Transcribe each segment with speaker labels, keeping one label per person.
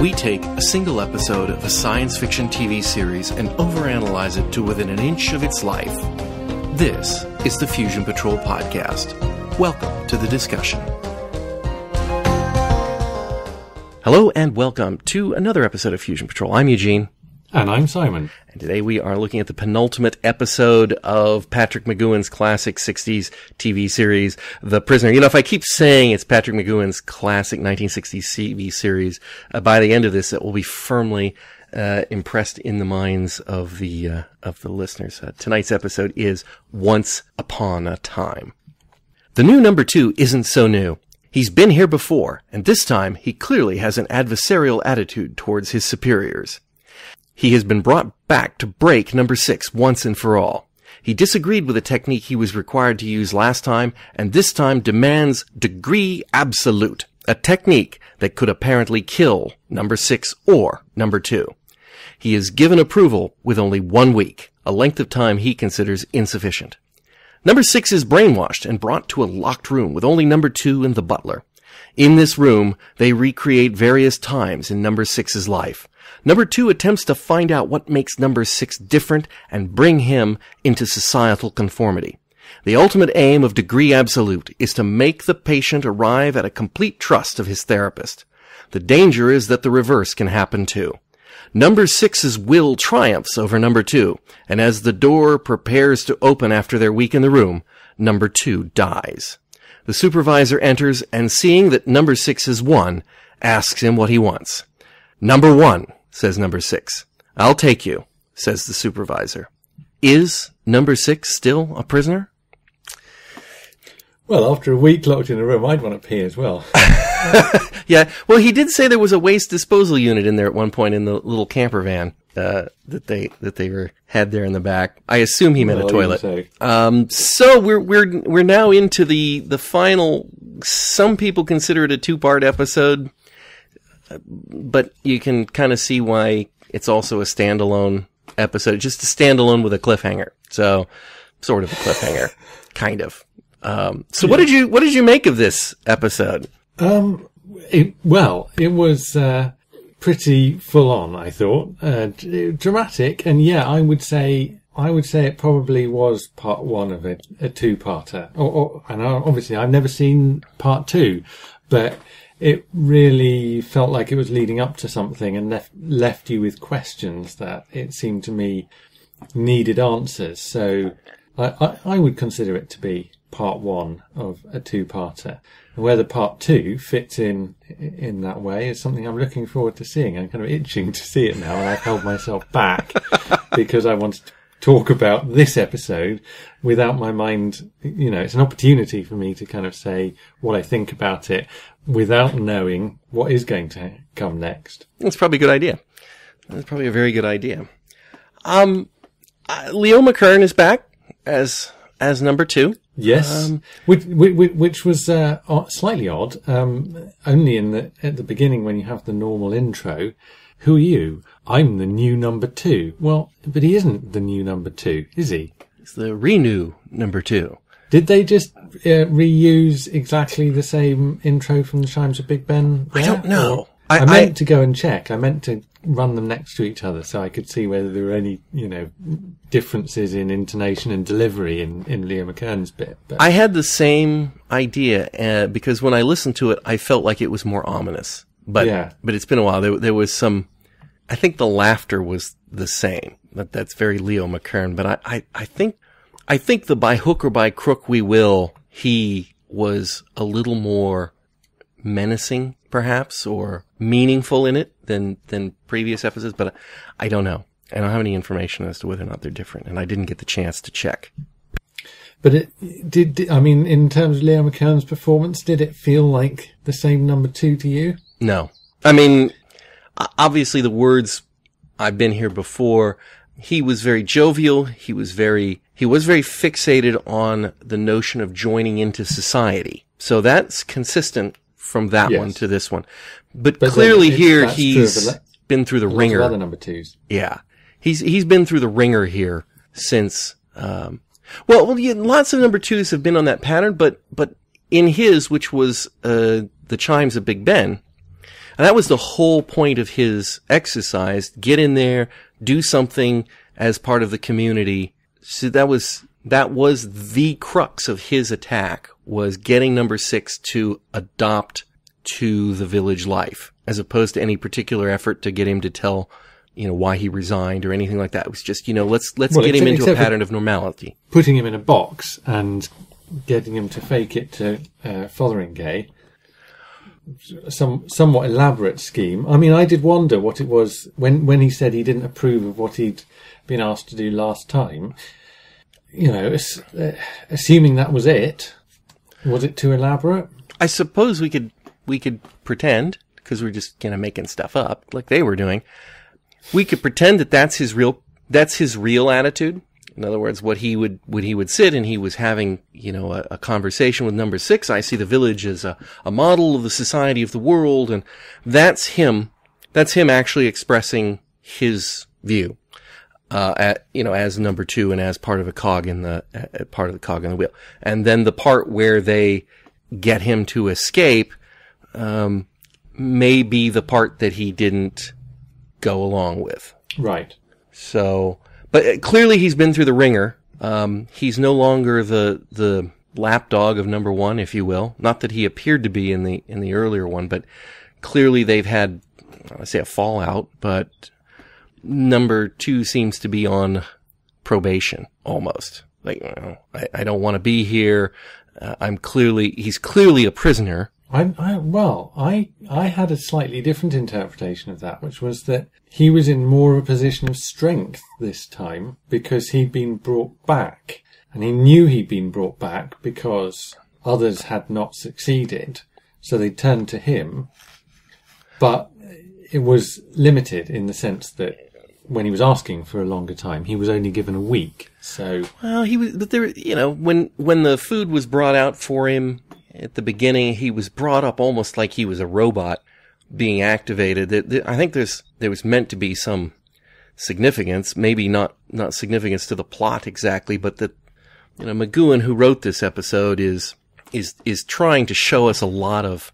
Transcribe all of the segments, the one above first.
Speaker 1: We take a single episode of a science fiction TV series and overanalyze it to within an inch of its life. This is the Fusion Patrol Podcast. Welcome to the discussion. Hello and welcome to another episode of Fusion Patrol. I'm Eugene.
Speaker 2: And I'm Simon.
Speaker 1: And today we are looking at the penultimate episode of Patrick McGoohan's classic 60s TV series, The Prisoner. You know, if I keep saying it's Patrick McGoohan's classic 1960s TV series, by the end of this, it will be firmly impressed in the minds of the listeners. Tonight's episode is Once Upon a Time. The new number 2 isn't so new. He's been here before, and this time he clearly has an adversarial attitude towards his superiors. He has been brought back to break number 6 once and for all. He disagreed with the technique he was required to use last time, and this time demands degree absolute, a technique that could apparently kill number 6 or number 2. He is given approval with only 1 week, a length of time he considers insufficient. Number 6 is brainwashed and brought to a locked room with only number 2 and the butler. In this room, they recreate various times in number 6's life. Number 2 attempts to find out what makes number 6 different and bring him into societal conformity. The ultimate aim of degree absolute is to make the patient arrive at a complete trust of his therapist. The danger is that the reverse can happen too. Number 6's will triumphs over number 2, and as the door prepares to open after their week in the room, number 2 dies. The supervisor enters and seeing that number 6 has won, asks him what he wants. Number 1, says number 6. I'll take you, says the supervisor. Is number 6 still a prisoner?
Speaker 2: Well, after a week locked in a room, I'd want to pee as well.
Speaker 1: Yeah, well, he did say there was a waste disposal unit in there at one point in the little camper van that they had there in the back. I assume he meant a toilet. So we're now into the final. Some people consider it a 2-part episode, but you can kind of see why it's also a standalone episode, just a standalone with a cliffhanger. So, sort of a cliffhanger, kind of. So what did you make of this episode?
Speaker 2: It was pretty full on, I thought. Dramatic, and yeah, I would say it probably was part 1 of a 2-parter. And obviously I've never seen part 2, but it really felt like it was leading up to something and left you with questions that it seemed to me needed answers. So I would consider it to be part 1 of a 2-parter. And whether part 2 fits in that way is something I'm looking forward to seeing. I'm kind of itching to see it now, and I've held myself back because I wanted to talk about this episode without my mind. You know, it's an opportunity for me to kind of say what I think about it without knowing what is going to come next.
Speaker 1: That's probably a good idea. That's probably a very good idea. Leo McKern is back as number 2.
Speaker 2: Yes, which was slightly odd. Only at the beginning when you have the normal intro. Who are you? I'm the new number 2. Well, but he isn't the new number 2, is he?
Speaker 1: It's the renew number 2.
Speaker 2: Did they just reuse exactly the same intro from the Chimes of Big Ben there?
Speaker 1: I don't know.
Speaker 2: I meant to go and check. I meant to run them next to each other so I could see whether there were any, differences in intonation and delivery in Leo McKern's bit. But
Speaker 1: I had the same idea because when I listened to it, I felt like it was more ominous. But it's been a while. There was some. I think the laughter was the same. That's very Leo McKern. But I think the by hook or by crook we will. He was a little more menacing, perhaps, or meaningful in it than previous episodes, but I don't know. I don't have any information as to whether or not they're different, and I didn't get the chance to check.
Speaker 2: But in terms of Leo McKern's performance, did it feel like the same number 2 to you?
Speaker 1: No. I mean, obviously the words, I've been here before, he was very jovial, he was very fixated on the notion of joining into society. So that's consistent from that one to this one. But clearly here he's been through the ringer.
Speaker 2: Other number 2s.
Speaker 1: Yeah. He's been through the ringer here since, lots of number 2s have been on that pattern, but in his, which was, the Chimes of Big Ben, And that was the whole point of his exercise. Get in there, do something as part of the community. So that was the crux of his attack, was getting number 6 to adopt to the village life, as opposed to any particular effort to get him to tell, why he resigned or anything like that. It was just, let's get him into a pattern of normality.
Speaker 2: Putting him in a box and getting him to fake it to Fotheringay. Somewhat elaborate scheme. I mean, I did wonder what it was when he said he didn't approve of what he'd been asked to do last time. Assuming that was it, was it too elaborate?
Speaker 1: I suppose we could pretend, because we're just making stuff up like they were doing. We could pretend that that's his real attitude. In other words, when he would sit and he was having, a conversation with number 6, I see the village as a model of the society of the world, and that's him actually expressing his view, as number 2 and as part of a cog in the wheel. And then the part where they get him to escape, may be the part that he didn't go along with.
Speaker 2: Right.
Speaker 1: So, but clearly he's been through the ringer. He's no longer the lapdog of number 1, if you will. Not that he appeared to be in the earlier one, but clearly they've had, I say a fallout, but number 2 seems to be on probation almost. Like, I don't want to be here. He's clearly a prisoner.
Speaker 2: I had a slightly different interpretation of that, which was that he was in more of a position of strength this time because he'd been brought back, and he knew he'd been brought back because others had not succeeded, so they turned to him. But it was limited in the sense that when he was asking for a longer time, he was only given a week. So,
Speaker 1: well, he was, but there, when the food was brought out for him at the beginning, he was brought up almost like he was a robot being activated. I think there was meant to be some significance, maybe not significance to the plot exactly, but that, McGowan, who wrote this episode, is trying to show us a lot of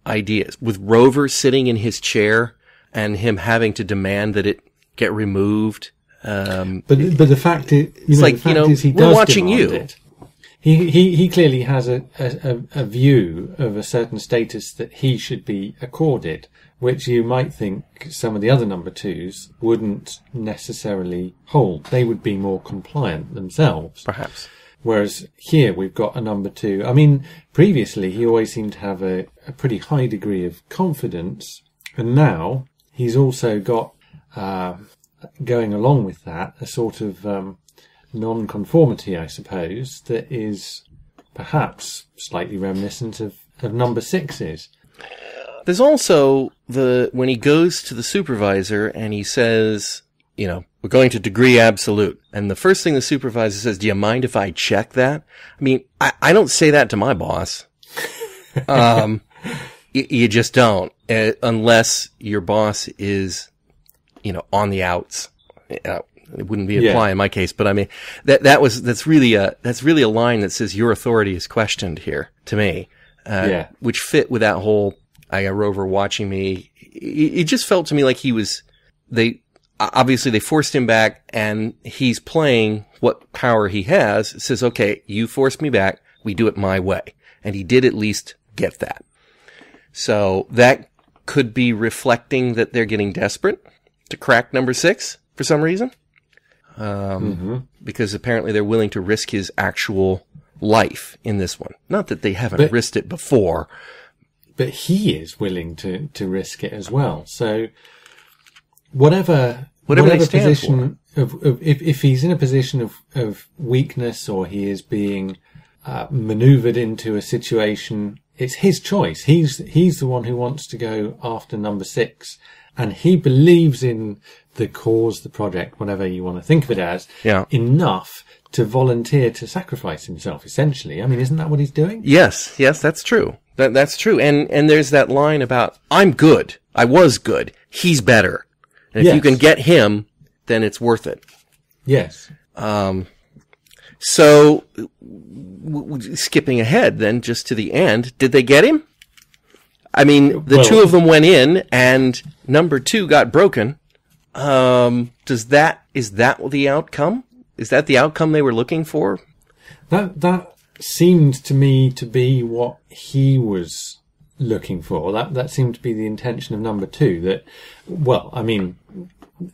Speaker 1: ideas. With Rover sitting in his chair and him having to demand that it get removed.
Speaker 2: But the fact is, he
Speaker 1: we're
Speaker 2: does
Speaker 1: watching you.
Speaker 2: It. He clearly has a view of a certain status that he should be accorded, which you might think some of the other number 2s wouldn't necessarily hold. They would be more compliant themselves.
Speaker 1: Perhaps.
Speaker 2: Whereas here we've got a number 2. I mean, previously he always seemed to have a pretty high degree of confidence, and now he's also got, going along with that, a sort of non-conformity, I suppose, that is perhaps slightly reminiscent of number 6's.
Speaker 1: There's also when he goes to the supervisor and he says, we're going to degree absolute. And the first thing the supervisor says, do you mind if I check that? I mean, I don't say that to my boss. You just don't, unless your boss is, on the outs. It wouldn't be apply in my case, but I mean, that's really a line that says your authority is questioned here to me, which fit with that whole, I got Rover watching me. It just felt to me like they forced him back and he's playing what power he has. It says, okay, you forced me back. We do it my way. And he did at least get that. So that could be reflecting that they're getting desperate to crack number 6 for some reason. Because apparently they're willing to risk his actual life in this one. Not that they haven't risked it before.
Speaker 2: But he is willing to risk it as well. So whatever position if he's in a position of weakness, or he is being maneuvered into a situation, it's his choice. He's the one who wants to go after number 6. And he believes in the cause, the project, whatever you want to think of it as, enough to volunteer to sacrifice himself, essentially. I mean, isn't that what he's doing?
Speaker 1: Yes, that's true. That's true. And there's that line about, I'm good. I was good. He's better. And if you can get him, then it's worth it.
Speaker 2: Yes.
Speaker 1: So, skipping ahead then just to the end, did they get him? I mean, the two of them went in, and number 2 got broken. Is that the outcome? Is that the outcome they were looking for?
Speaker 2: That seemed to me to be what he was looking for. That seemed to be the intention of number 2. That, well, I mean,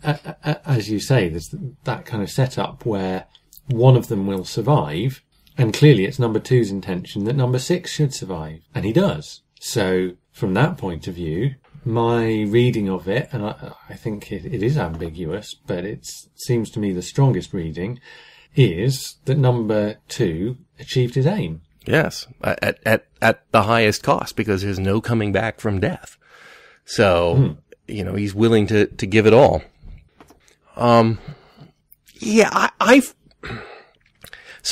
Speaker 2: as you say, there's that kind of setup where one of them will survive, and clearly it's number 2's intention that number 6 should survive, and he does. So, from that point of view, my reading of it, and I think it is ambiguous, but it seems to me the strongest reading, is that number 2 achieved his aim.
Speaker 1: Yes, at the highest cost, because there's no coming back from death. So, he's willing to give it all. So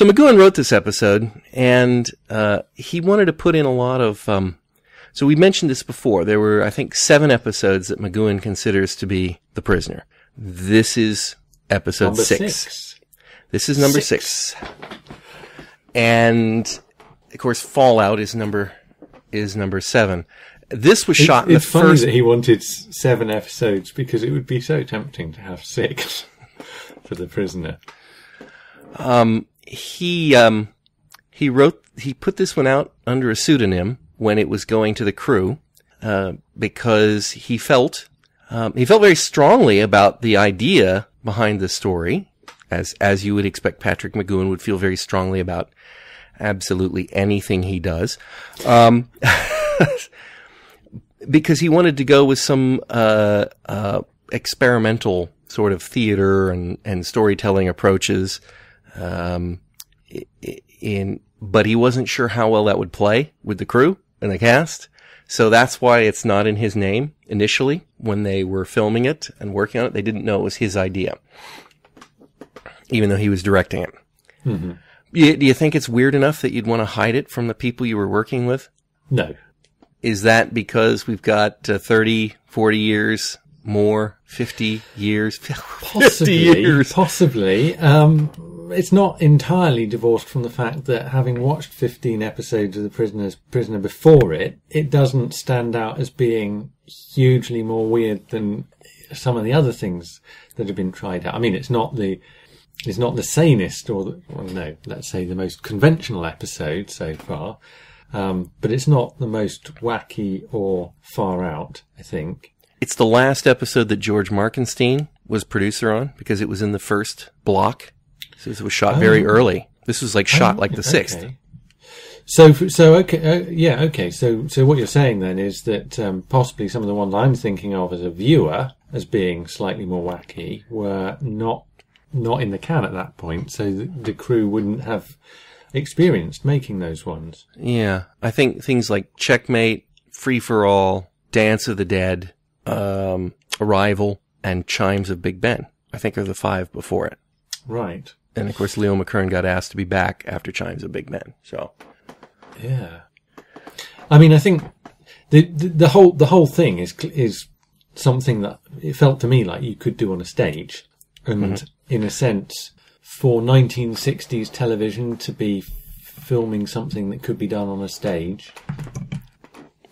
Speaker 1: McGoohan wrote this episode, and he wanted to put in a lot of... So we mentioned this before. There were, I think, 7 episodes that McGoohan considers to be The Prisoner. This is episode
Speaker 2: number
Speaker 1: 6. This is number 6. And, of course, Fallout is number 7. This was shot in the first...
Speaker 2: It's funny that he wanted 7 episodes, because it would be so tempting to have 6 for The Prisoner.
Speaker 1: He put this one out under a pseudonym when it was going to the crew, because he felt very strongly about the idea behind the story, as you would expect Patrick McGoohan would feel very strongly about absolutely anything he does. Because he wanted to go with some, experimental sort of theater and storytelling approaches, but he wasn't sure how well that would play with the crew and the cast. So that's why it's not in his name initially when they were filming it and working on it. They didn't know it was his idea, even though he was directing it. Mm-hmm. Do you think it's weird enough that you'd want to hide it from the people you were working with?
Speaker 2: No.
Speaker 1: Is that because we've got 30, 40 years more, 50 years?
Speaker 2: Possibly. It's not entirely divorced from the fact that having watched 15 episodes of The Prisoner before it doesn't stand out as being hugely more weird than some of the other things that have been tried out. I mean, it's not the sanest let's say the most conventional episode so far, but it's not the most wacky or far out, I think.
Speaker 1: It's the last episode that George Markenstein was producer on, because it was in the first block. So it was shot very early. This was shot the 6th.
Speaker 2: Okay. So okay. So what you're saying then is that possibly some of the ones I'm thinking of as a viewer as being slightly more wacky were not in the can at that point, so the crew wouldn't have experienced making those ones.
Speaker 1: Yeah, I think things like Checkmate, Free for All, Dance of the Dead, Arrival, and Chimes of Big Ben, I think are the 5 before it.
Speaker 2: Right.
Speaker 1: And of course, Leo McKern got asked to be back after Chimes of Big Ben. So,
Speaker 2: yeah. I mean, I think the whole thing is something that it felt to me like you could do on a stage, and in a sense, for 1960s television to be filming something that could be done on a stage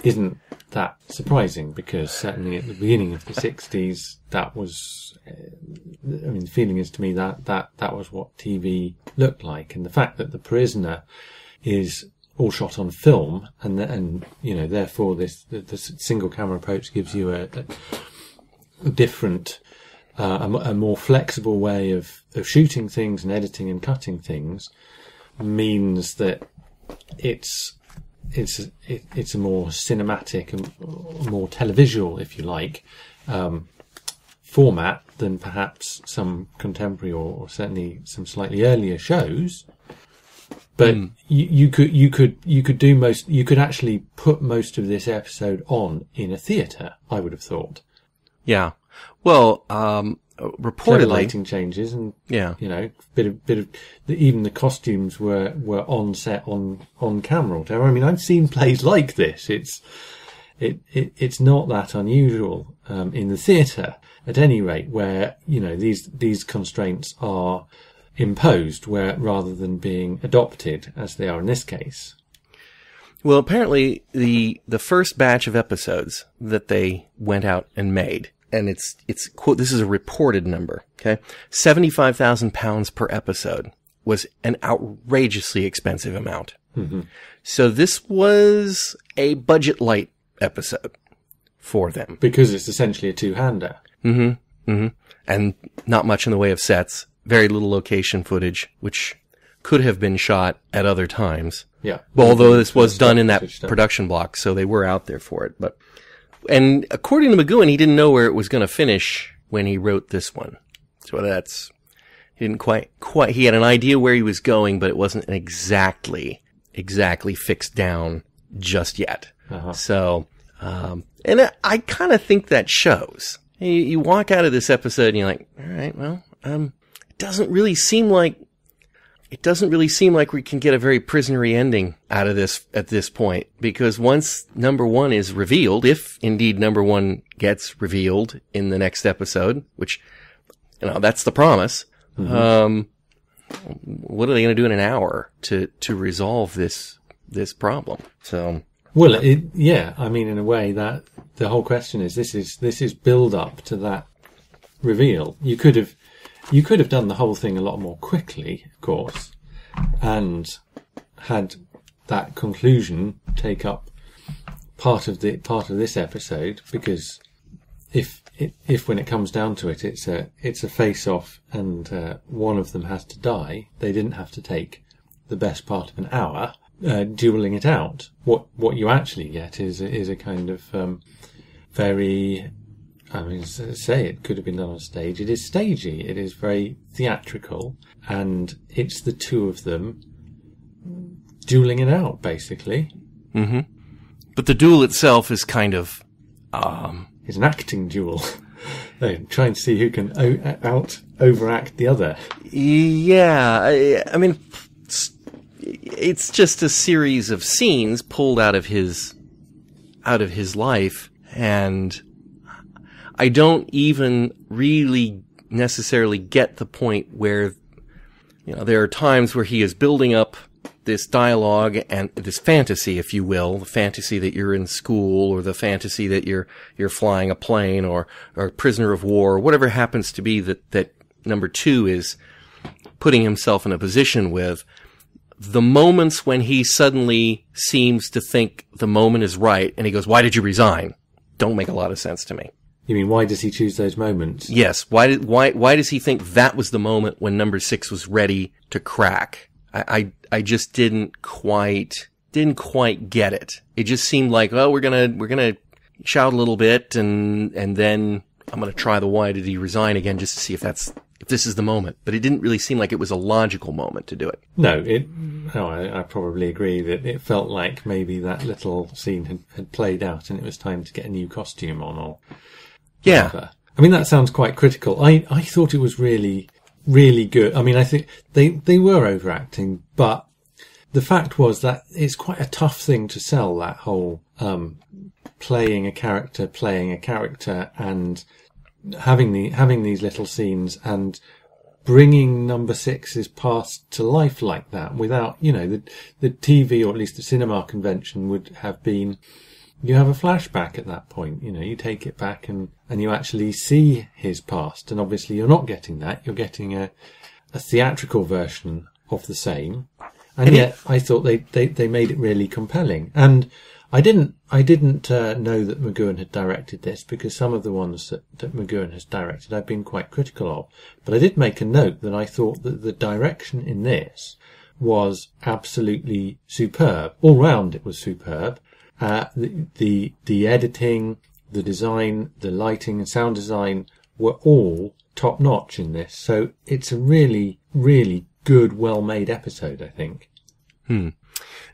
Speaker 2: isn't that surprising, because certainly at the beginning of the 60s, that was, the feeling is to me that was what TV looked like. And the fact that The Prisoner is all shot on film, and therefore the single camera approach gives you a different, a more flexible way of shooting things and editing and cutting things, means that it's a more cinematic and more televisual, if you like, format than perhaps some contemporary or certainly some slightly earlier shows. But you could actually put most of this episode on in a theatre, I would have thought.
Speaker 1: Yeah. Well, reportedly,
Speaker 2: lighting changes and
Speaker 1: bit
Speaker 2: of even the costumes were on set on camera or whatever. I mean, I've seen plays like this. It's not that unusual in the theatre, at any rate, where these constraints are imposed, where rather than being adopted as they are in this case.
Speaker 1: Well, apparently the first batch of episodes that they went out and made, and it's quote, this is a reported number, okay? £75,000 per episode was an outrageously expensive amount.
Speaker 2: Mm-hmm.
Speaker 1: So this was a budget light episode for them.
Speaker 2: Because it's essentially a two-hander.
Speaker 1: Mm-hmm. Mm-hmm. And not much in the way of sets. Very little location footage, which could have been shot at other times.
Speaker 2: Yeah.
Speaker 1: Well, although this was done in that production block, so they were out there for it. And according to McGoohan, he didn't know where it was going to finish when he wrote this one. So he didn't quite, he had an idea where he was going, but it wasn't exactly fixed down just yet.
Speaker 2: Uh-huh.
Speaker 1: So, and I kind of think that shows. You walk out of this episode and you're like, all right, well, it doesn't really seem like we can get a very prisonery ending out of this at this point, because once number one is revealed, if indeed number one gets revealed in the next episode, which, that's the promise. Mm-hmm. What are they going to do in an hour to resolve this problem? So.
Speaker 2: Well, I mean, in a way that the whole question is, this is build up to that reveal. You could have done the whole thing a lot more quickly, of course, and had that conclusion take up part of this episode, because if when it comes down to it, it's a face off and one of them has to die, they didn't have to take the best part of an hour dueling it out. What you actually get is a kind of very, I mean, say it could have been done on stage. It is stagey. It is very theatrical, and it's the two of them dueling it out, basically.
Speaker 1: Mm-hmm. But the duel itself is kind of,
Speaker 2: it's an acting duel. They're trying to see who can overact the other.
Speaker 1: Yeah, I mean, it's just a series of scenes pulled out of his life, and I don't even really necessarily get the point where, there are times where he is building up this dialogue and this fantasy, if you will, the fantasy that you're in school, or the fantasy that you're flying a plane, or a prisoner of war, whatever happens to be that number two is putting himself in a position with. The moments when he suddenly seems to think the moment is right, and he goes, "Why did you resign?" don't make a lot of sense to me.
Speaker 2: You mean, why does he choose those moments?
Speaker 1: Yes. Why does he think that was the moment when number 6 was ready to crack? I just didn't quite get it. It just seemed like, we're gonna shout a little bit, and then I'm gonna try the why did he resign again, just to see if this is the moment. But it didn't really seem like it was a logical moment to do it.
Speaker 2: No, I probably agree that it felt like maybe that little scene had played out and it was time to get a new costume on, or whatever. I mean, that sounds quite critical. I thought it was really, really good. I mean, I think they were overacting, but the fact was that it's quite a tough thing to sell, that whole playing a character and having these little scenes and bringing number 6's past to life like that without, the TV, or at least the cinema convention would have been, you have a flashback at that point, you take it back and you actually see his past. And obviously you're not getting that. You're getting a theatrical version of the same. And yet I thought they made it really compelling. And I didn't know that McGoohan had directed this, because some of the ones that McGoohan has directed I've been quite critical of. But I did make a note that I thought that the direction in this was absolutely superb. All round it was superb. The editing, the design, the lighting and sound design were all top notch in this. So it's a really, really good, well-made episode, I think.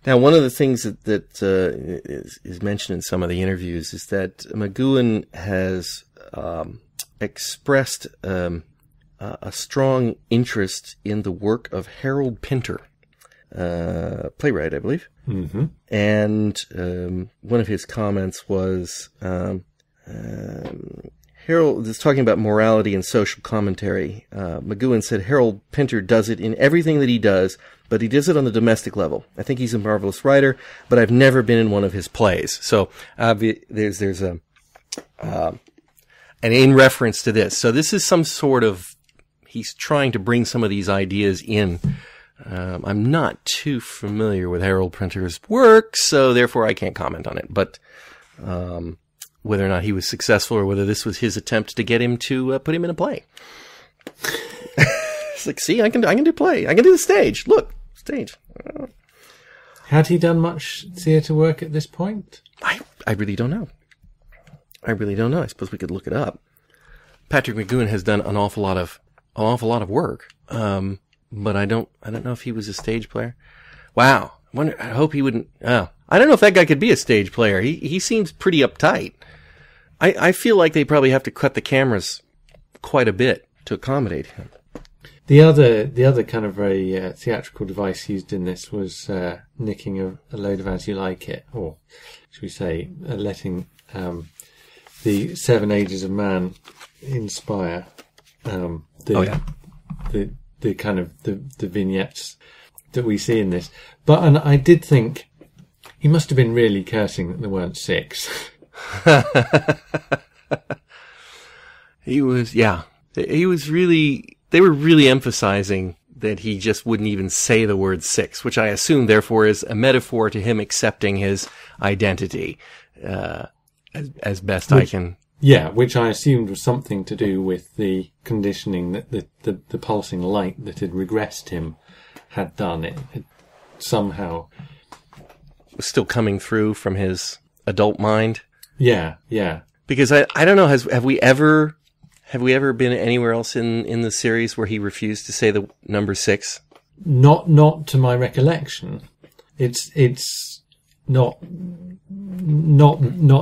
Speaker 1: Now, one of the things that is mentioned in some of the interviews is that McGoohan has expressed a strong interest in the work of Harold Pinter, playwright, I believe.
Speaker 2: Mm-hmm.
Speaker 1: And one of his comments was, Harold is talking about morality and social commentary. McGowan said Harold Pinter does it in everything that he does, but he does it on the domestic level. I think he's a marvelous writer, but I've never been in one of his plays. So there's a and in reference to this. So this is some sort of, he's trying to bring some of these ideas in. I'm not too familiar with Harold Pinter's work, so therefore I can't comment on it. But whether or not he was successful or whether this was his attempt to get him to put him in a play. It's like, see, I can do play. I can do the stage. Look, stage.
Speaker 2: Had he done much theatre work at this point?
Speaker 1: I really don't know. I suppose we could look it up. Patrick McGowan has done an awful lot of work. But I don't know if he was a stage player. Wow. I hope he wouldn't. Oh, I don't know if that guy could be a stage player. He seems pretty uptight. I feel like they probably have to cut the cameras quite a bit to accommodate him.
Speaker 2: The other kind of very theatrical device used in this was nicking a load of As You Like It, or should we say, letting the 7 Ages of Man inspire the kind of the vignettes that we see in this. And I did think he must have been really cursing that there weren't 6.
Speaker 1: He was really, they were really emphasizing that he just wouldn't even say the word 6, which I assume therefore is a metaphor to him accepting his identity, as best I can.
Speaker 2: Yeah, which I assumed was something to do with the conditioning that the pulsing light that had regressed him had done. It somehow
Speaker 1: was still coming through from his adult mind.
Speaker 2: Yeah.
Speaker 1: Because I don't know, have we ever been anywhere else in the series where he refused to say the number 6?
Speaker 2: Not to my recollection. It's not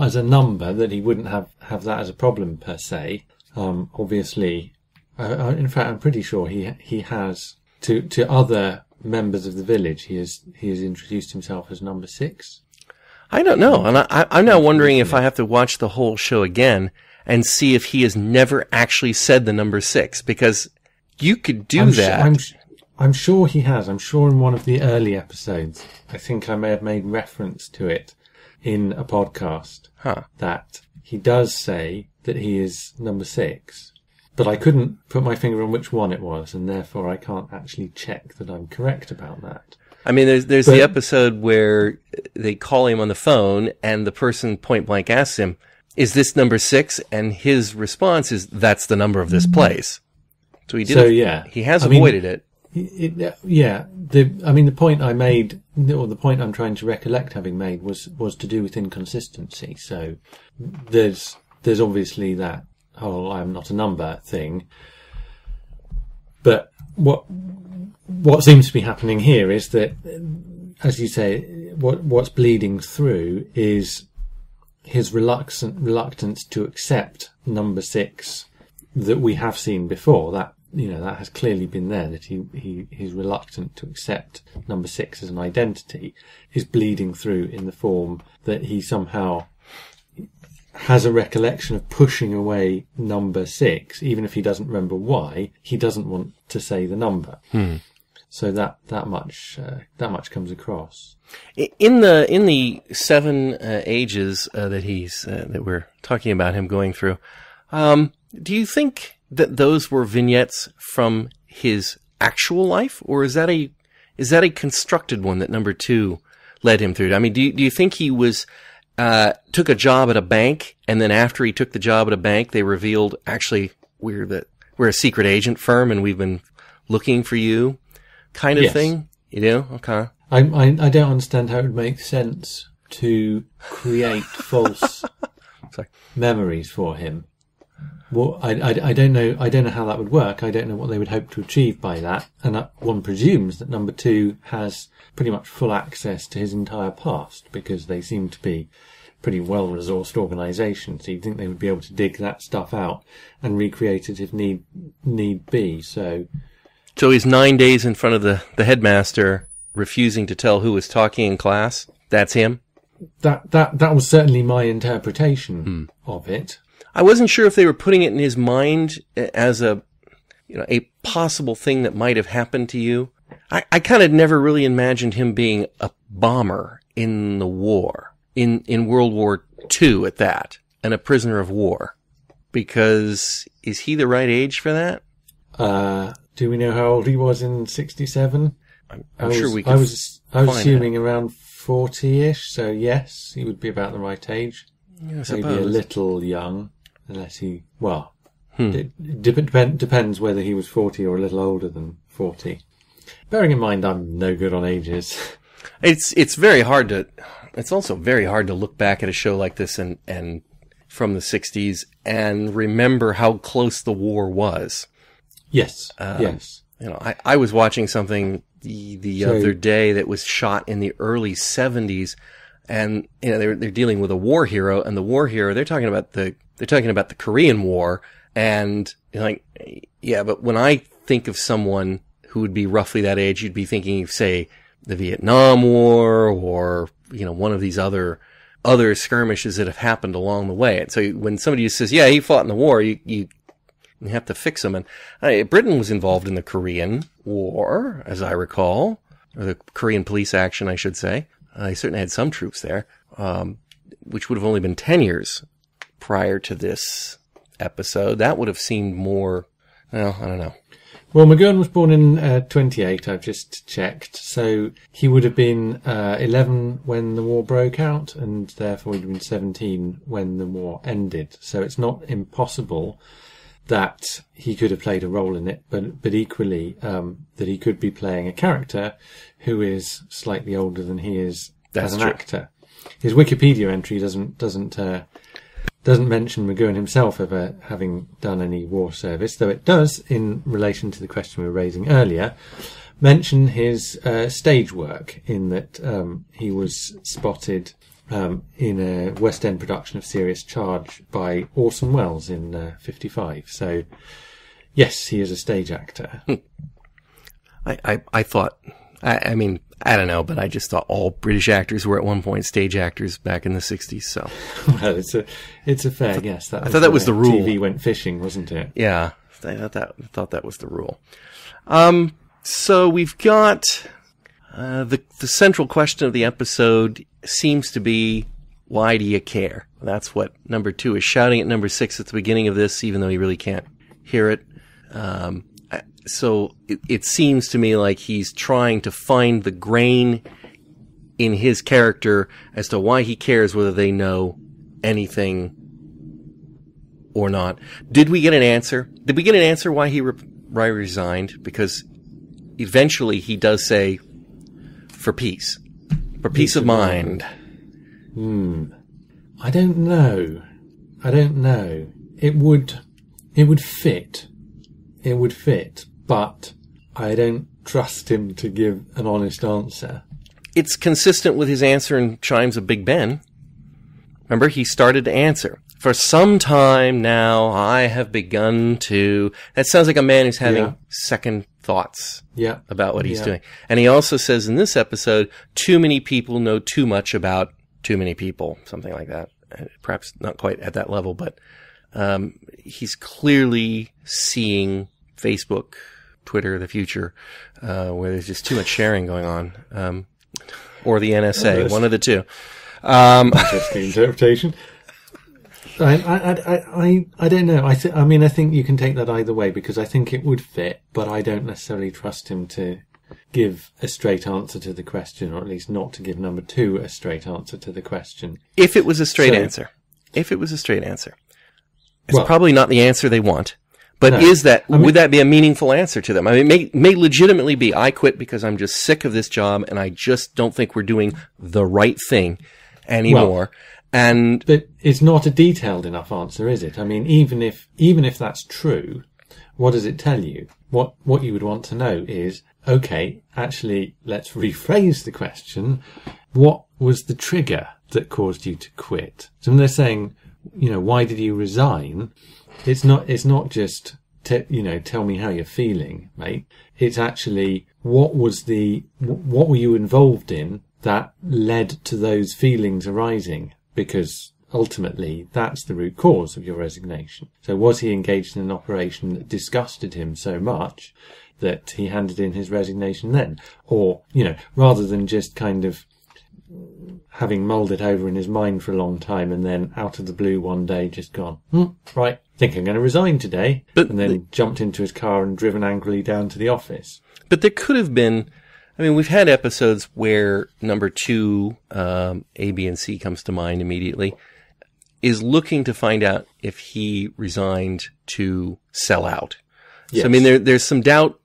Speaker 2: as a number, that he wouldn't have that as a problem per se. Obviously, in fact, I'm pretty sure he has to other members of the village. He has introduced himself as number 6.
Speaker 1: I don't know, and I'm now wondering if I have to watch the whole show again and see if he has never actually said the number 6, because you could do that.
Speaker 2: I'm sure he has. I'm sure in one of the early episodes, I think I may have made reference to it in a podcast, that he does say that he is number 6, but I couldn't put my finger on which one it was, and therefore I can't actually check that I'm correct about that.
Speaker 1: I mean, there's the episode where they call him on the phone and the person point blank asks him, "Is this number 6?" And his response is, "That's the number of this place." So he did. So yeah, he has avoided it.
Speaker 2: The point I made, or the point I'm trying to recollect having made, was to do with inconsistency. So there's obviously that whole "I'm not a number" thing, but what seems to be happening here is that, as you say, what's bleeding through is his reluctance to accept number 6 that we have seen before. That has clearly been there, that he's reluctant to accept number 6 as an identity, is bleeding through in the form that he somehow has a recollection of pushing away number 6, even if he doesn't remember why. He doesn't want to say the number. So that much comes across.
Speaker 1: In the 7 ages that we're talking about him going through, do you think that those were vignettes from his actual life, or is that a constructed one that number 2 led him through? I mean, do you think he was took a job at a bank, and then after he took the job at a bank, they revealed, actually, we're a secret agent firm and we've been looking for you, kind of thing? You know? Okay.
Speaker 2: I don't understand how it would make sense to create false memories for him. Well, I don't know. I don't know how that would work. I don't know what they would hope to achieve by that. And one presumes that number 2 has pretty much full access to his entire past, because they seem to be pretty well-resourced organisation. So you'd think they would be able to dig that stuff out and recreate it if need be. So
Speaker 1: he's 9 days in front of the headmaster, refusing to tell who was talking in class. That's him.
Speaker 2: That was certainly my interpretation of it.
Speaker 1: I wasn't sure if they were putting it in his mind as a possible thing that might have happened to you. I kind of never really imagined him being a bomber in the war, in World War II at that, and a prisoner of war. Because, is he the right age for that?
Speaker 2: Do we know how old he was in 67?
Speaker 1: I'm sure we could.
Speaker 2: I was assuming around 40-ish, so yes, he would be about the right age.
Speaker 1: Yeah, I
Speaker 2: maybe a little young, unless he, it depends whether he was 40 or a little older than 40. Bearing in mind I'm no good on ages.
Speaker 1: It's very hard to, it's also very hard to look back at a show like this and from the 60s and remember how close the war was.
Speaker 2: Yes, yes.
Speaker 1: I was watching something the other day that was shot in the early 70s, and they're dealing with a war hero, and the war hero, they're talking about the Korean War, and but when I think of someone who would be roughly that age, you'd be thinking of, say, the Vietnam War, or one of these other skirmishes that have happened along the way. And so when somebody just says, yeah, he fought in the war, you have to fix him. And Britain was involved in the Korean War, as I recall, or the Korean police action, I should say. They certainly had some troops there, which would have only been 10 years prior to this episode. That would have seemed more, well, I don't know.
Speaker 2: Well, McGowan was born in 28, I've just checked. So he would have been 11 when the war broke out, and therefore he'd have been 17 when the war ended. So it's not impossible that he could have played a role in it, but equally that he could be playing a character who is slightly older than he is as an actor. His Wikipedia entry doesn't mention McGowan himself ever having done any war service, though it does, in relation to the question we were raising earlier, mention his stage work, in that he was spotted in a West End production of Serious Charge by Orson Welles in 55. So, yes, he is a stage actor.
Speaker 1: I thought, I mean, I don't know, but I just thought all British actors were at one point stage actors back in the 60s, so.
Speaker 2: Well, it's a fair guess.
Speaker 1: I thought that was the rule.
Speaker 2: TV went fishing, wasn't it?
Speaker 1: Yeah, I thought that was the rule. So we've got, the central question of the episode seems to be, why do you care? That's what number 2 is shouting at number 6 at the beginning of this, even though he really can't hear it. So it seems to me like he's trying to find the grain in his character as to why he cares whether they know anything or not. Did we get an answer? Did we get an answer why he resigned? Because eventually he does say, for peace. For peace of mind.
Speaker 2: I don't know. It would fit. It would fit, but I don't trust him to give an honest answer.
Speaker 1: It's consistent with his answer in Chimes of Big Ben. Remember, he started to answer. For some time now, I have begun to... That sounds like a man who's having second thoughts about what he's doing. And he also says in this episode, too many people know too much about too many people, something like that. Perhaps not quite at that level, but he's clearly seeing Facebook, Twitter, the future, where there's just too much sharing going on. Or the NSA, one of the two.
Speaker 2: Interesting interpretation. I don't know. I think you can take that either way, because I think it would fit, but I don't necessarily trust him to give a straight answer to the question, or at least not to give number 2 a straight answer to the question.
Speaker 1: If it was a straight answer. It's probably not the answer they want. But would that be a meaningful answer to them? I mean, it may legitimately be, I quit because I'm just sick of this job and I just don't think we're doing the right thing anymore.
Speaker 2: But it's not a detailed enough answer, is it? I mean, even if that's true, what does it tell you? What you would want to know is, okay, actually, let's rephrase the question. What was the trigger that caused you to quit? So when they're saying, why did you resign? It's not just, tell me how you're feeling, mate. It's actually, what were you involved in that led to those feelings arising? Because ultimately, that's the root cause of your resignation. So was he engaged in an operation that disgusted him so much that he handed in his resignation then? Or, rather than just kind of having mulled it over in his mind for a long time and then out of the blue one day just gone, right, think I'm going to resign today, and then jumped into his car and driven angrily down to the office.
Speaker 1: But there could have been, we've had episodes where number 2, A, B, and C comes to mind immediately, is looking to find out if he resigned to sell out. Yes. So, there's some doubt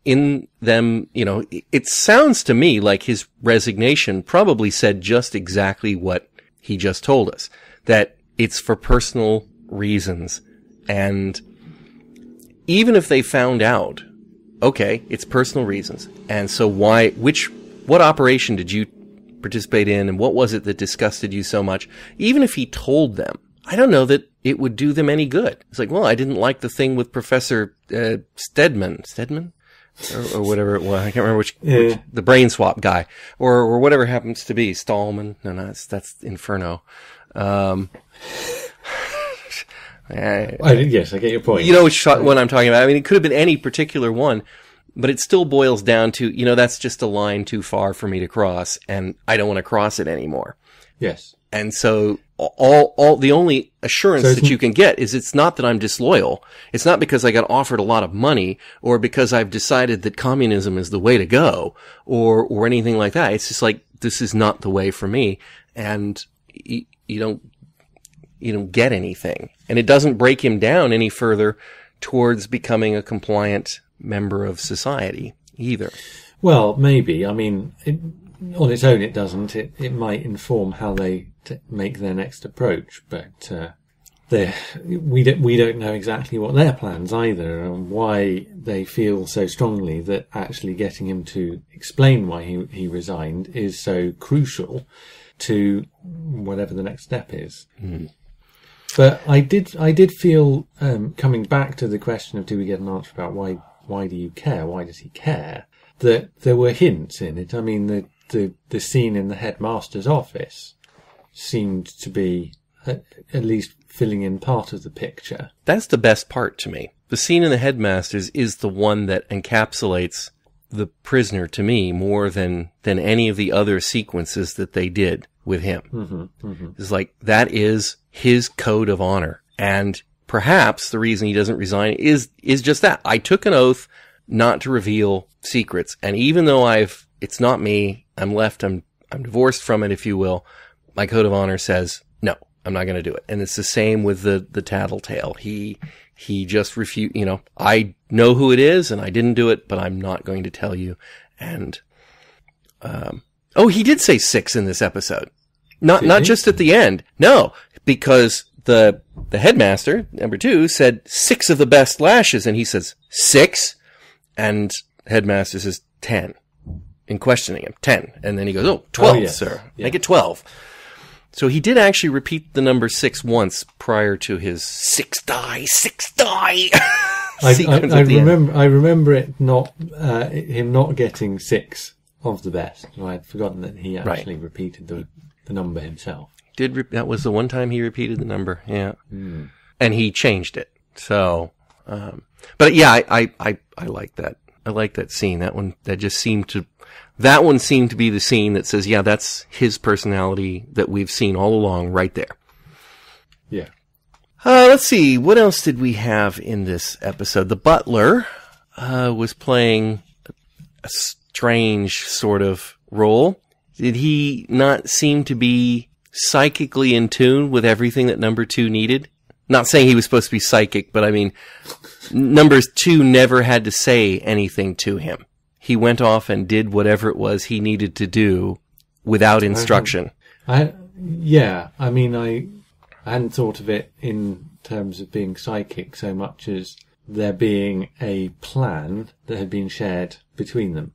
Speaker 1: in them, it sounds to me like his resignation probably said just exactly what he just told us, that it's for personal reasons. And even if they found out, okay, it's personal reasons. And so what operation did you participate in and what was it that disgusted you so much? Even if he told them, I don't know that it would do them any good. It's like, well, I didn't like the thing with Professor Stedman? Or whatever it was. I can't remember which the brain swap guy, or whatever happens to be Stallman. No, that's Inferno.
Speaker 2: Yes, I get your point.
Speaker 1: You know which one I'm talking about. It could have been any particular one, but it still boils down to, that's just a line too far for me to cross, and I don't want to cross it anymore.
Speaker 2: Yes.
Speaker 1: And so all the only assurance that you can get is it's not that I'm disloyal. It's not because I got offered a lot of money or because I've decided that communism is the way to go or anything like that. It's just like, this is not the way for me. And you don't get anything. And it doesn't break him down any further towards becoming a compliant member of society either.
Speaker 2: Well, maybe. On its own, it doesn't. It might inform how they make their next approach, but we don't know exactly what their plans either, and why they feel so strongly that actually getting him to explain why he resigned is so crucial to whatever the next step is. Mm. But I did feel, coming back to the question of do we get an answer about why do you care? Why does he care? That there were hints in it. The scene in the headmaster's office seemed to be at least filling in part of the picture.
Speaker 1: That's the best part to me. The scene in the headmaster's is the one that encapsulates the prisoner to me more than any of the other sequences that they did with him. Mm-hmm, mm-hmm. It's like, that is his code of honor. And perhaps the reason he doesn't resign is just that. I took an oath not to reveal secrets. And even though it's not me, I'm divorced from it, if you will, my code of honor says, no, I'm not going to do it. And it's the same with the tattletale. He just refused, I know who it is and I didn't do it, but I'm not going to tell you. And, he did say 6 in this episode. Not just at the end. No, because the headmaster, number 2, said 6 of the best lashes, and he says 6, and headmaster says 10. In questioning him, 10. And then he goes, 12, sir. Yeah. Make it 12. So he did actually repeat the number 6 once prior to his 6 die.
Speaker 2: I remember it not, him not getting 6 of the best. I'd forgotten that he actually repeated the number himself.
Speaker 1: That was the one time he repeated the number. Yeah. Mm. And he changed it. So, but yeah, I like that. I like that scene. That one seemed to be the scene that says, yeah, that's his personality that we've seen all along right there.
Speaker 2: Yeah.
Speaker 1: Let's see. What else did we have in this episode? The butler, was playing a strange sort of role. Did he not seem to be psychically in tune with everything that number 2 needed? Not saying he was supposed to be psychic, but number 2 never had to say anything to him. He went off and did whatever it was he needed to do without instruction.
Speaker 2: I hadn't thought of it in terms of being psychic so much as there being a plan that had been shared between them.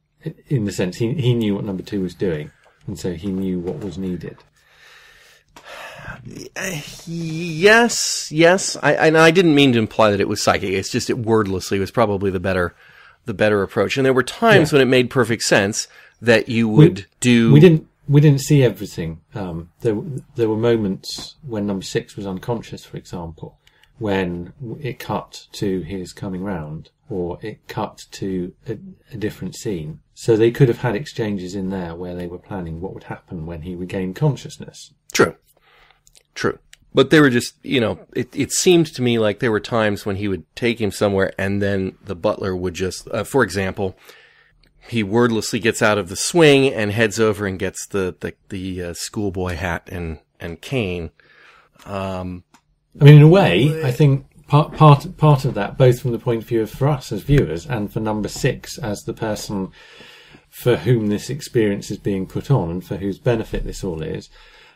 Speaker 2: In the sense, he knew what number 2 was doing, and so he knew what was needed.
Speaker 1: Yes. I didn't mean to imply that it was psychic. It's just it wordlessly was probably the better approach. And there were times when it made perfect sense that you would do.
Speaker 2: we didn't see everything. There were moments when number 6 was unconscious, for example, when it cut to his coming round, or it cut to a different scene. So they could have had exchanges in there where they were planning what would happen when he regained consciousness.
Speaker 1: True. But they were just, it seemed to me like there were times when he would take him somewhere and then the butler would just, for example, he wordlessly gets out of the swing and heads over and gets the schoolboy hat and cane.
Speaker 2: In a way, I think part of that, both from the point of view of for us as viewers and for number 6 as the person for whom this experience is being put on and for whose benefit this all is,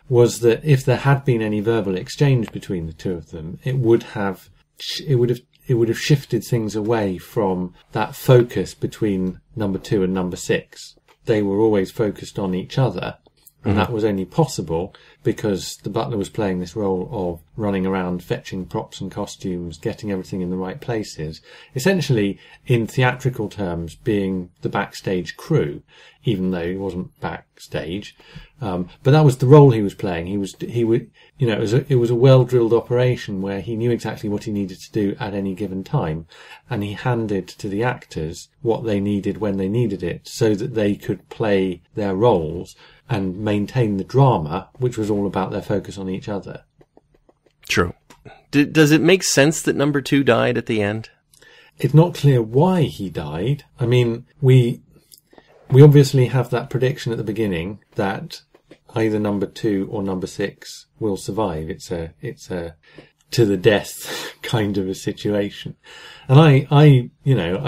Speaker 2: was that if there had been any verbal exchange between the two of them, it would have shifted things away from that focus between number 2 and number 6. They were always focused on each other. And that was only possible because the butler was playing this role of running around, fetching props and costumes, getting everything in the right places. Essentially, in theatrical terms, being the backstage crew, even though he wasn't backstage. But that was the role he was playing. It was a well-drilled operation where he knew exactly what he needed to do at any given time. And he handed to the actors what they needed when they needed it so that they could play their roles and maintain the drama, which was all about their focus on each other.
Speaker 1: True. Does it make sense that number 2 died at the end?
Speaker 2: It's not clear why he died. We obviously have that prediction at the beginning that either number 2 or number 6 will survive. It's a to the death kind of a situation. And I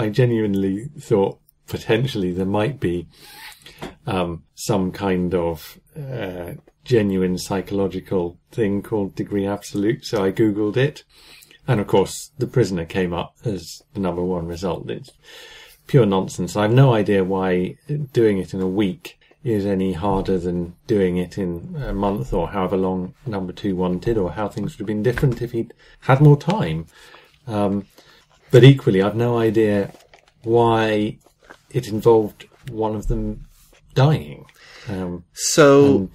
Speaker 2: genuinely thought potentially there might be some kind of genuine psychological thing called degree absolute, so I googled it, and of course the prisoner came up as the number 1 result. It's pure nonsense. I have no idea why doing it in a week is any harder than doing it in a month or however long number 2 wanted, or how things would have been different if he'd had more time. But equally, I've no idea why it involved one of them dying. So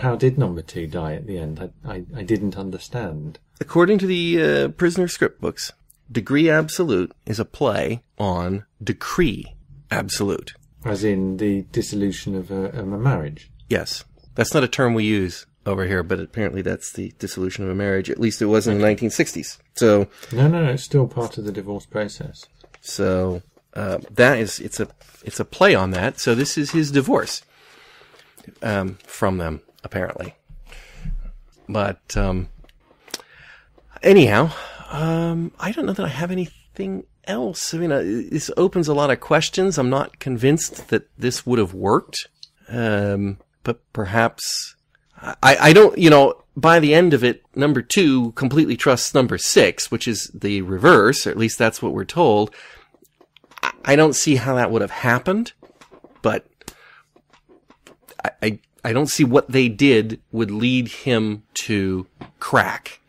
Speaker 2: how did number 2 die at the end? I didn't understand.
Speaker 1: According to the prisoner script books, degree absolute is a play on decree absolute.
Speaker 2: As in the dissolution of a marriage?
Speaker 1: Yes. That's not a term we use over here, but apparently that's the dissolution of a marriage. At least it was in the 1960s. So
Speaker 2: No, it's still part of the divorce process.
Speaker 1: So it's a play on that. So this is his divorce from them, apparently. But anyhow, I don't know that I have anything else. This opens a lot of questions. I'm not convinced that this would have worked, but perhaps I don't. By the end of it, number 2 completely trusts number 6, which is the reverse, or at least that's what we're told. I don't see how that would have happened, but I don't see what they did would lead him to crack,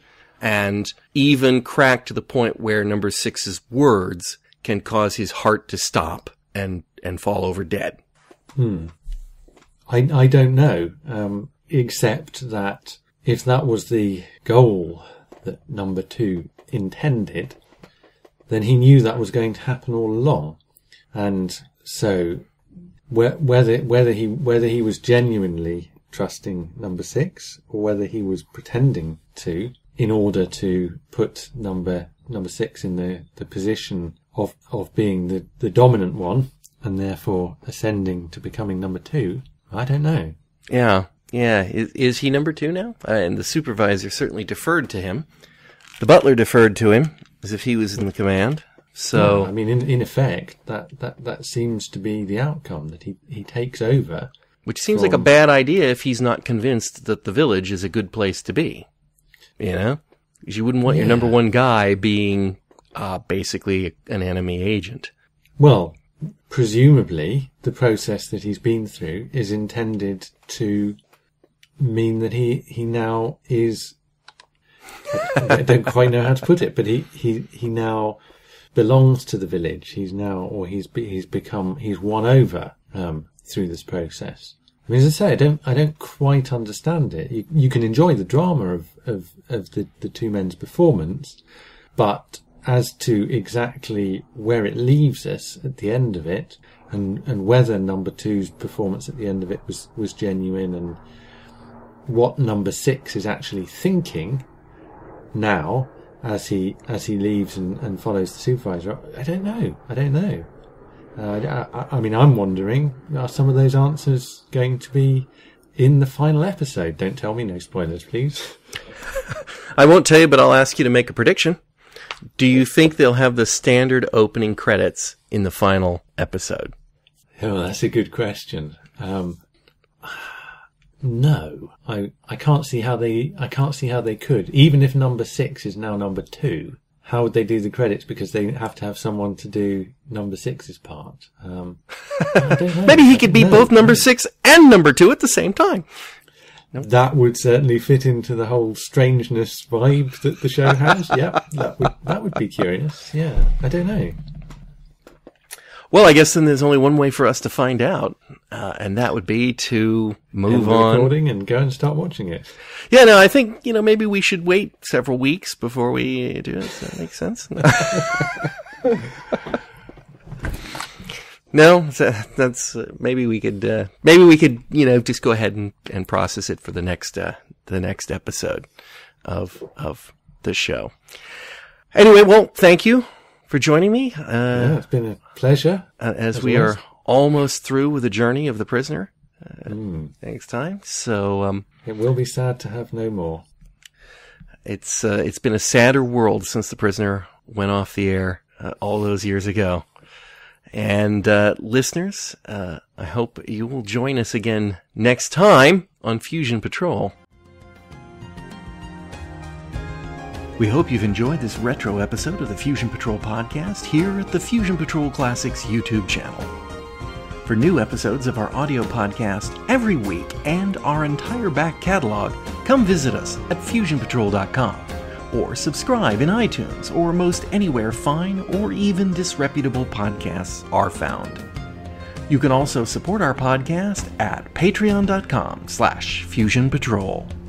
Speaker 1: and even crack to the point where number 6's words can cause his heart to stop and fall over dead.
Speaker 2: I don't know, except that if that was the goal that number 2 intended, then he knew that was going to happen all along. And so whether he was genuinely trusting number 6 or whether he was pretending to, in order to put number 6 in the position of being the dominant one and therefore ascending to becoming number 2, I don't know.
Speaker 1: Yeah. Is he number 2 now? And the supervisor certainly deferred to him. The butler deferred to him as if he was in the command. So
Speaker 2: in effect, that seems to be the outcome, that he takes over.
Speaker 1: Which seems like a bad idea if he's not convinced that the village is a good place to be. Because you wouldn't want your number 1 guy being basically an enemy agent.
Speaker 2: Well, presumably the process that he's been through is intended to mean that he now is. I don't quite know how to put it, but he now belongs to the village. He's won over through this process, I mean, as I say, I don't quite understand it. You can enjoy the drama of the two men's performance, but as to exactly where it leaves us at the end of it, and whether number 2's performance at the end of it was genuine, and what number 6 is actually thinking now as he leaves and follows the supervisor, I don't know. I mean, I'm wondering, are some of those answers going to be in the final episode? Don't tell me, no spoilers, please.
Speaker 1: I won't tell you, but I'll ask you to make a prediction. Do you think they'll have the standard opening credits in the final episode?
Speaker 2: Oh, that's a good question. No, I can't see how they could. Even if number 6 is now number 2, how would they do the credits? Because they have to have someone to do number 6's part. I don't know.
Speaker 1: Maybe he could be both number 6 and number 2 at the same time.
Speaker 2: Nope. That would certainly fit into the whole strangeness vibe that the show has. Yeah, that would be curious. Yeah, I don't know.
Speaker 1: Well, I guess then there's only one way for us to find out, and that would be to move on.
Speaker 2: Recording and go and start watching it.
Speaker 1: Yeah, no, I think, maybe we should wait several weeks before we do it. Does that make sense? No, that's maybe we could just go ahead and process it for the next episode of the show. Anyway, well, thank you for joining me.
Speaker 2: Yeah, it's been a pleasure.
Speaker 1: As we are almost through with the journey of the prisoner next time. So
Speaker 2: it will be sad to have no more.
Speaker 1: It's been a sadder world since the prisoner went off the air all those years ago. And listeners, I hope you will join us again next time on Fusion Patrol. We hope you've enjoyed this retro episode of the Fusion Patrol podcast here at the Fusion Patrol Classics YouTube channel. For new episodes of our audio podcast every week and our entire back catalog, come visit us at fusionpatrol.com or subscribe in iTunes or most anywhere fine or even disreputable podcasts are found. You can also support our podcast at patreon.com/fusionpatrol.